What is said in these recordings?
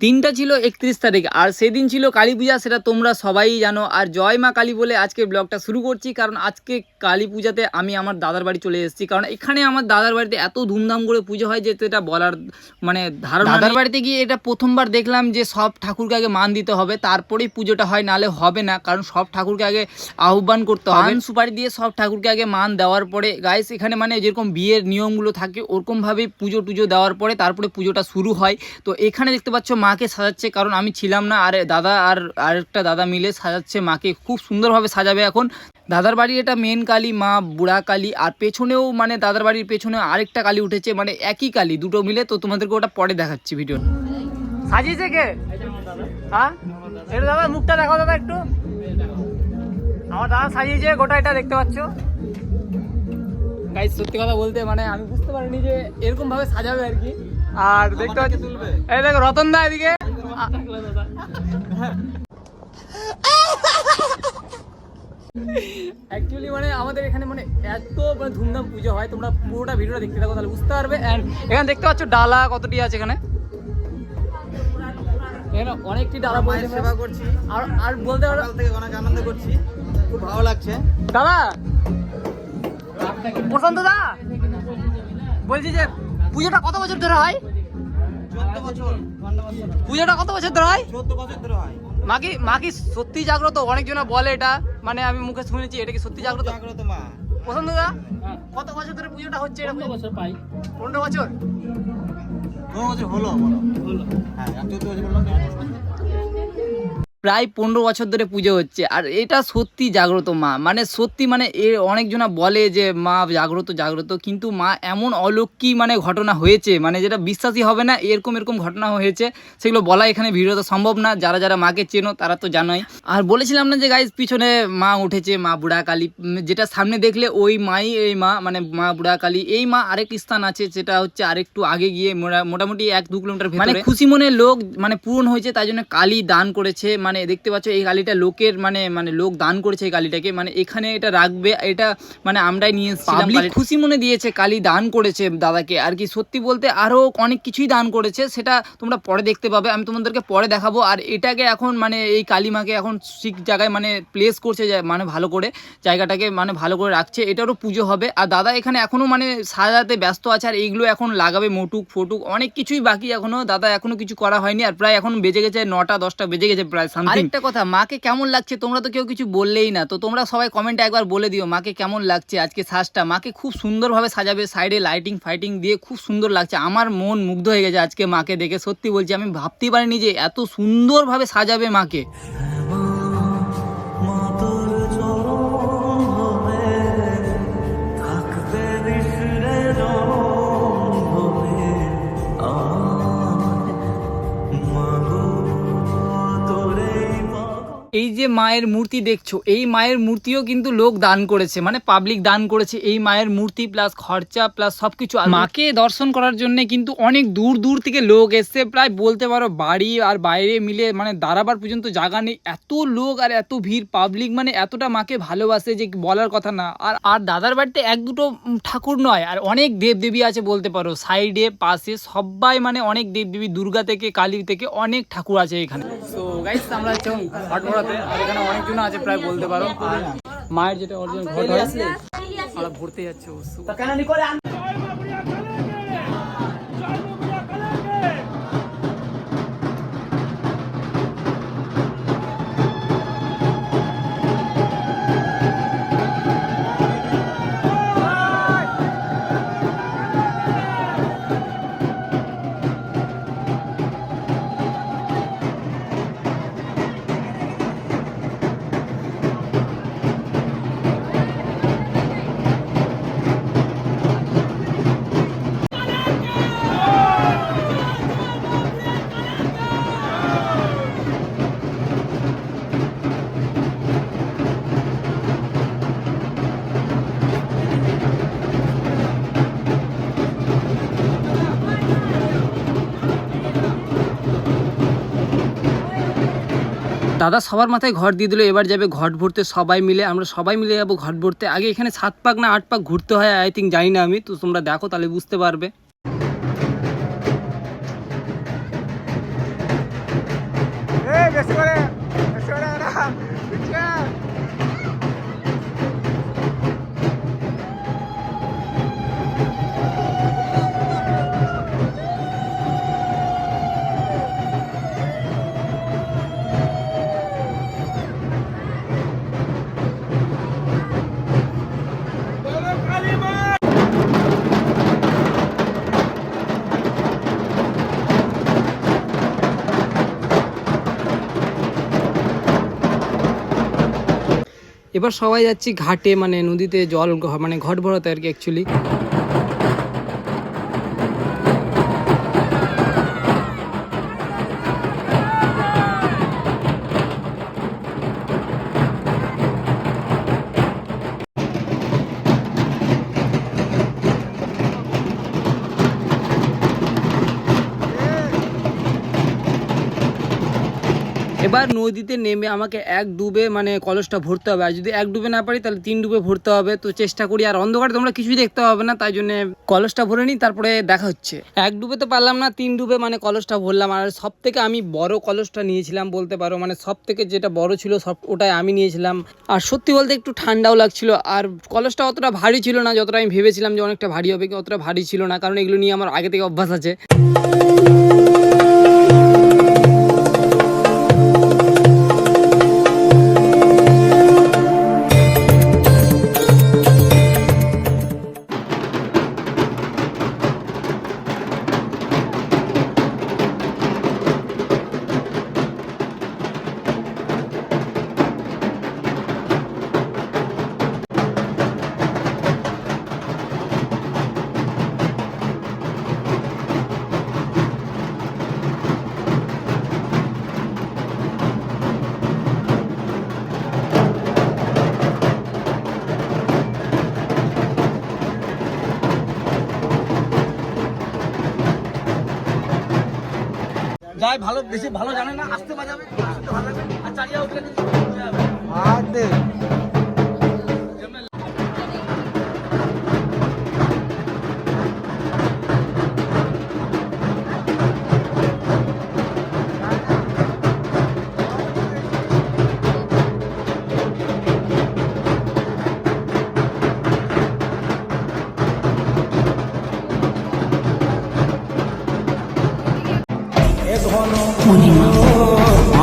দিনটা ছিল 31 তারিখ আর সেদিন ছিল কালী পূজা, সেটা তোমরা সবাই জানো। আর জয় মা কালী বলে আজকে ব্লগটা শুরু করছি, কারণ আজকে কালী পূজাতে আমি আমার দাদার বাড়ি চলে এসেছি। কারণ এখানে আমার দাদার বাড়িতে এত ধুমধাম করে পুজো হয় যে এটা বলার মানে ধারণা। দাদার বাড়িতে গিয়ে এটা প্রথমবার দেখলাম যে সব ঠাকুরকে আগে মান দিতে হবে, তারপরেই পুজোটা হয়, নালে হবে না। কারণ সব ঠাকুরকে আগে আহ্বান করতে হবে, সুপারি দিয়ে সব ঠাকুরকে আগে মান দেওয়ার পরে গাইস এখানে মানে যেরকম বিয়ের নিয়মগুলো থাকে ওরকমভাবে পুজো টুজো দেওয়ার পরে তারপরে পুজোটা শুরু হয়। তো এখানে দেখতে পাচ্ছ মাকে সাজাচ্ছে, কারণ আমি ছিলাম না, আর দাদা আর আরেকটা দাদা মিলে সাজাচ্ছে মাকে, খুব সুন্দরভাবে সাজাবে এখন। দাদার বাড়ির এটা মেন কালী মা বুড়া কালী, আর পেছনেও মানে দাদার বাড়ির পেছনেও আরেকটা কালী উঠেছে, মানে একই কালী দুটো মিলে। তো তোমাদেরকে ওটা পরে দেখাচ্ছি ভিডিও। সাজিয়েছে কে? হ্যাঁ এটা দাদা মুখটা দেখাও দাদা একটু। আমার দাদা সাজিয়েছে গোটা, এটা দেখতে পাচ্ছ গাইস। সত্যি কথা বলতে মানে আমি বুঝতে পারিনি যে এরকম ভাবে সাজাবে আর কি। আর দেখতে পাচ্ছি এই দেখো রতন দা এদিকে। অ্যাকচুয়ালি মানে আমাদের এখানে মানে এত মানে ধুমধাম পুজো হয়, তোমরা পুরোটা ভিডিওটা দেখতে থাকো তাহলে বুঝতে পারবে। অ্যান্ড এখানে দেখতে পাচ্ছ ডালা কতটি আছে এখানে, এখানে অনেকটি ডালা বলতে সেবা করছি। আর বলতে পারো থেকে অনেক আনন্দ করছি, খুব ভালো লাগছে। দাদা প্রশান্ত দা বলছি যে পুজোটা কত বছর ধরে হয়? 14 বছর। পুজোটা কত বছর ধরে হয়? 14 বছর ধরে হয়। মা কি সত্যি জাগ্রত? অনেকজনা বলে এটা, মানে আমি মুখে শুনেছি, এটা কি সত্যি জাগ্রত? জাগ্রত মা। প্রশান্ত দা কত বছর ধরে পুজোটা হচ্ছে? এটা 15 বছর পাই। 15 বছর? 15 বছর হলো হ্যাঁ, 14 বছর বললাম। প্রায় 15 বছর ধরে পুজো হচ্ছে, আর এটা সত্যি জাগ্রত মা, মানে সত্যি মানে অনেকজনা বলে যে মা জাগ্রত জাগ্রত, কিন্তু মা এমন অলৌকিক মানে ঘটনা হয়েছে, মানে যেটা বিশ্বাসই হবে না, এরকম ঘটনা হয়েছে, সেগুলো বলা এখানে ভিডিওতে সম্ভব না। যারা যারা মাকে চেনো তারা তো জানোই। আর বলেছিলাম না যে গাইস পিছনে মা উঠেছে, মা বুড়া কালী, যেটা সামনে দেখলে ওই মাই এই মা, মানে মা বুড়া কালী। এই মা আরেক স্থান আছে, যেটা হচ্ছে আরেকটু আগে গিয়ে মোটামুটি 1-2 কিলোমিটার ভেতরে। মানে খুশি মনে লোক মানে পূরণ হয়েছে, তাই জন্য কালী দান করেছে। মানে দেখতে পাচ্ছ এই কালীটা লোকের মানে লোক দান করেছে এই কালীটাকে, মানে এখানে এটা রাখবে, এটা মানে আমরাই নিয়ে এসেছিলাম। খুশি মনে দিয়েছে, কালী দান করেছে দাদাকে আর কি। সত্যি বলতে আরো অনেক কিছুই দান করেছে, সেটা তোমরা পরে দেখতে পাবে, আমি তোমাদেরকে পরে দেখাবো। আর এটাকে এখন মানে এই কালী মাকে এখন ঠিক জায়গায় মানে প্লেস করছে, মানে ভালো করে জায়গাটাকে মানে ভালো করে রাখছে, এটারও পুজো হবে। আর দাদা এখানে এখনো মানে সাজাতে ব্যস্ত আছে, আর এইগুলো এখন লাগাবে, মোটুক ফটুক অনেক কিছুই বাকি এখনো, দাদা এখনো কিছু করা হয়নি। আর প্রায় এখন বেজে গেছে 9টা-10টা বেজে গেছে প্রায়। আরেকটা কথা, মাকে কেমন লাগছে তোমরা তো কেউ কিছু বললেই না, তো তোমরা সবাই কমেন্টে একবার বলে দিও মাকে কেমন লাগছে আজকে সাজটা। মাকে খুব সুন্দরভাবে সাজাবে, সাইডে লাইটিং ফাইটিং দিয়ে খুব সুন্দর লাগছে। আমার মন মুগ্ধ হয়ে গেছে আজকে মাকে দেখে, সত্যি বলছি আমি ভাবতেই পারিনি যে এত সুন্দরভাবে সাজাবে মাকে। এই যে মায়ের মূর্তি দেখছো, এই মায়ের মূর্তিও কিন্তু লোক দান করেছে, মানে পাবলিক দান করেছে এই মায়ের মূর্তি, প্লাস খরচা প্লাস সবকিছু। মাকে দর্শন করার জন্য কিন্তু অনেক দূর দূর থেকে লোক এসছে, প্রায় বলতে পারো বাড়ি আর বাইরে মিলে মানে দাঁড়াবার পর্যন্ত জায়গা নেই, এত লোক আর এত ভিড় পাবলিক, মানে এতটা মাকে ভালোবাসে যে বলার কথা না। আর দাদার বাড়িতে 1-2 ঠাকুর নয়, আর অনেক দেবদেবী আছে বলতে পারো, সাইডে পাশে সবাই মানে অনেক দেবদেবী, দুর্গা থেকে কালী থেকে অনেক ঠাকুর আছে এখানে। তো গাইস আমরা আর এখানে অনেকজন আছে প্রায় বলতে পারো। আর মায়ের যেটা অরিজিনাল ঘট হয় আমরা ঘুরতে যাচ্ছি অবশ্য। দাদা সবার মাথায় ঘট দিয়ে দিল, এবার যাবে ঘট ভরতে সবাই মিলে, আমরা সবাই মিলে যাবো ঘট ভরতে। আগে এখানে 7 পাক না 8 পাক ঘুরতে হয় আই থিঙ্ক, জানি না আমি, তো তোমরা দেখো তাহলে বুঝতে পারবে। এবার সবাই যাচ্ছি ঘাটে, মানে নদীতে জল মানে ঘট ভরাতে আর কি অ্যাকচুয়ালি। এবার নদীতে নেমে আমাকে এক ডুবে মানে কলসটা ভরতে হবে, আর যদি এক ডুবে না পারি তাহলে 3 ডুবে ভরতে হবে। তো চেষ্টা করি, আর অন্ধকারে তোমরা কিছুই দেখতে পাবে না, তাই জন্য কলসটা ভরে নিই, তারপরে দেখা হচ্ছে। এক ডুবে তো পারলাম না, 3 ডুবে মানে কলসটা ভরলাম। আর সব থেকে আমি বড় কলসটা নিয়েছিলাম বলতে পারো, মানে সব থেকে যেটা বড় ছিল সব ওটাই আমি নিয়েছিলাম। আর সত্যি বলতে একটু ঠান্ডাও লাগছিল, আর কলসটা অতটা ভারী ছিল না, যতটা আমি ভেবেছিলাম যে অনেকটা ভারী হবে, অতটা ভারী ছিল না, কারণ এগুলো নিয়ে আমার আগে থেকে অভ্যাস আছে। যাই ভালো, বেশি ভালো জানে না, আসতে বাজাবে ভালো লাগবে আর চালিয়ে উঠলে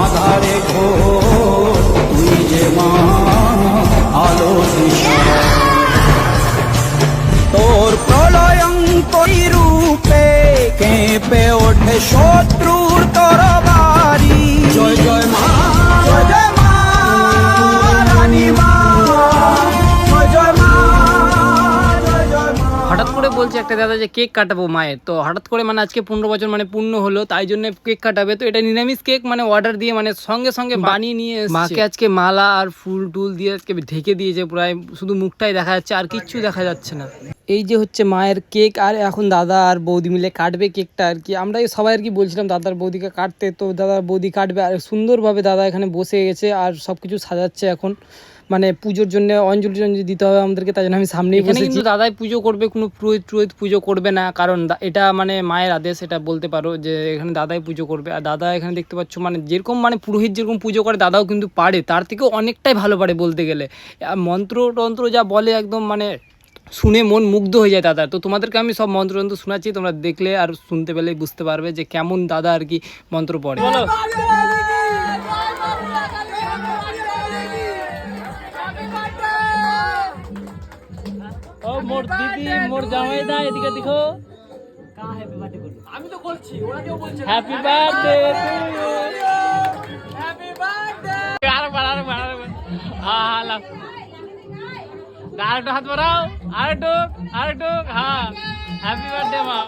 আধারে ঘোর তুই যে মা আলো তোর প্রলয়ঙ্করী রূপে কেঁপে ওঠে শত্রুর তরবারি। জয় জয় মা, জয় জয় মা, রানী মা, জয় জয় মা, জয় জয় মা। হঠাৎ করে বলছে একটা দাদা যে কেক কাটাবো মায়ের, তো হঠাৎ করে মানে আজকে 15 বছর মানে পূর্ণ হলো, তাই জন্য কেক কাটাবে। তো এটা নিরামিষ কেক, মানে অর্ডার দিয়ে মানে সঙ্গে সঙ্গে বানিয়ে নিয়ে এসেছে। মাকে আজকে মালা আর ফুল টুল দিয়ে আজকে ঢেকে দিয়েছে, প্রায় শুধু মুখটাই দেখা যাচ্ছে, আর কিচ্ছু দেখা যাচ্ছে না। এই যে হচ্ছে মায়ের কেক, আর এখন দাদা আর বৌদি মিলে কাটবে কেকটা আর কি। আমরা সবাই আর কি বলছিলাম দাদার বৌদিকে কাটতে, তো দাদার বৌদি কাটবে, আর সুন্দরভাবে দাদা এখানে বসে গেছে আর সব কিছু সাজাচ্ছে এখন, মানে পুজোর জন্য অঞ্জলি টঞ্জলি দিতে হবে আমাদেরকে, তাই জন্য আমি সামনেই বসেছি। কিন্তু দাদাই পুজো করবে, কোনো পুরোহিত পুজো করবে না, কারণ এটা মানে মায়ের আদেশ, এটা বলতে পারো যে এখানে দাদাই পুজো করবে। আর দাদা এখানে দেখতে পাচ্ছ মানে যেরকম মানে পুরোহিত যেরকম পুজো করে দাদাও কিন্তু পারে, তার থেকেও অনেকটাই ভালো পারে বলতে গেলে। মন্ত্র টন্ত্র যা বলে একদম মানে শুনে মন মুগ্ধ হয়ে যায় দাদা। তো তোমাদেরকে আমি সব মন্ত্র শোনাচ্ছি, তোমরা দেখলে আর শুনতে পেলে বুঝতে পারবে যে কেমন দাদা আর কি মন্ত্র পড়ে। বলো। ও মোর দিদি, মোর জামাই দা, এদিকে দেখো, হ্যাপি বার্থডে করো। আমি তো বলছি, ওরা কেউ বলছে happy birthday to you, happy birthday. আর হ্যাঁ লাভ, আরেকটু হাত বাড়াও, আরেকটু হ্যাঁ, হ্যাপি বার্থডে মা।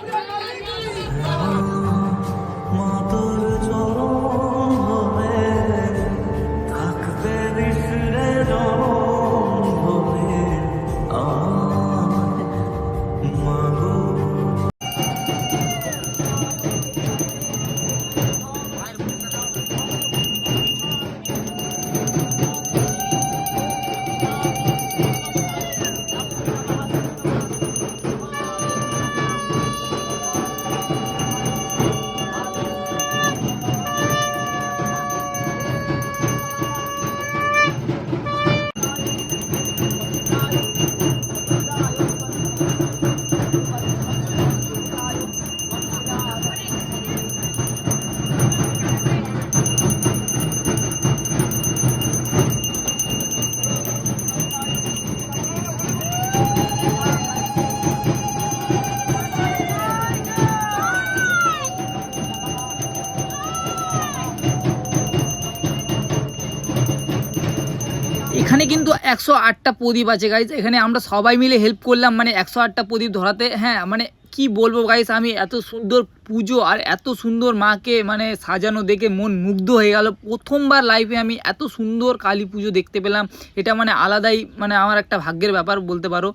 এখানে কিন্তু 108টা প্রদীপ আছে গাইজ, এখানে আমরা সবাই মিলে হেল্প করলাম মানে 108টা প্রদীপ ধরাতে। হ্যাঁ মানে কি বলবো গাইস, আমি এত সুন্দর পুজো আর এত সুন্দর মাকে মানে সাজানো দেখে মন মুগ্ধ হয়ে গেল। প্রথমবার লাইফে আমি এত সুন্দর কালী পুজো দেখতে পেলাম, এটা মানে আলাদাই মানে আমার একটা ভাগ্যের ব্যাপার বলতে পারো।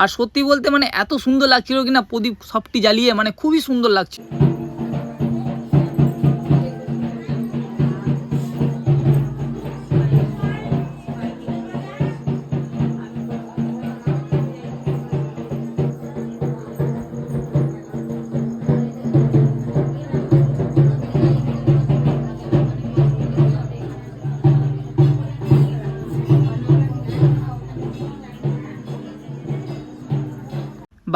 আর সত্যি বলতে মানে এত সুন্দর লাগছিল কিনা প্রদীপ সবটি জ্বালিয়ে, মানে খুবই সুন্দর লাগছিল।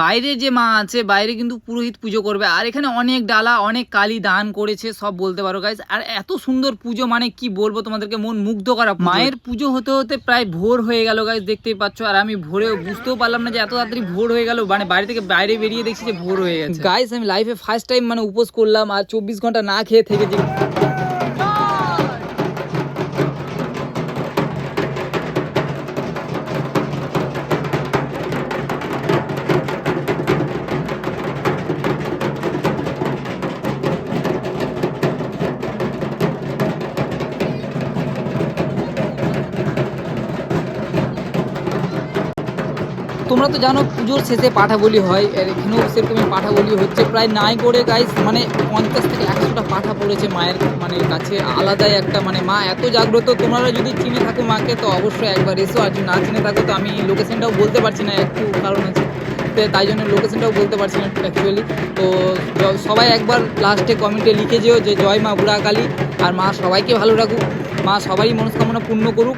বাইরে যে মা আছে বাইরে কিন্তু পুরোহিত পুজো করবে, আর এখানে অনেক ডালা অনেক কালী দান করেছে সব বলতে পারো গাইজ। আর এত সুন্দর পুজো মানে কি বলবো তোমাদেরকে, মন মুগ্ধ করা। মায়ের পুজো হতে হতে প্রায় ভোর হয়ে গেল গাইজ, দেখতেই পাচ্ছ। আর আমি ভোরে বুঝতেও পারলাম না যে এত তাড়াতাড়ি ভোর হয়ে গেল, মানে বাড়ি থেকে বাইরে বেরিয়ে দেখছি যে ভোর হয়ে গেছে। গাইজ আমি লাইফে ফার্স্ট টাইম মানে উপোস করলাম আর 24 ঘন্টা না খেয়ে থেকেছি। তোমরা তো জানো পুজোর শেষে পাঠা বলি হয়, আর এখানেও সেরকমই পাঠা বলি হচ্ছে। প্রায় নাই করে গাইস মানে 50 থেকে 100টা পাঠা পড়েছে মায়ের মানে কাছে। আলাদাই একটা মানে মা এত জাগ্রত। তোমরা যদি চিনে থাকো মাকে তো অবশ্যই একবার এসো, আর যদি না চিনে থাকো তো আমি লোকেশনটাও বলতে পারছি না, একটু কারণ আছে তাই জন্য লোকেশনটাও বলতে পারছি না অ্যাকচুয়ালি। তো সবাই একবার লাস্টে কমেন্টে লিখে যেও যে জয় মা বুড়া কালী, আর মা সবাইকে ভালো রাখুক, মা সবারই মনস্কামনা পূর্ণ করুক।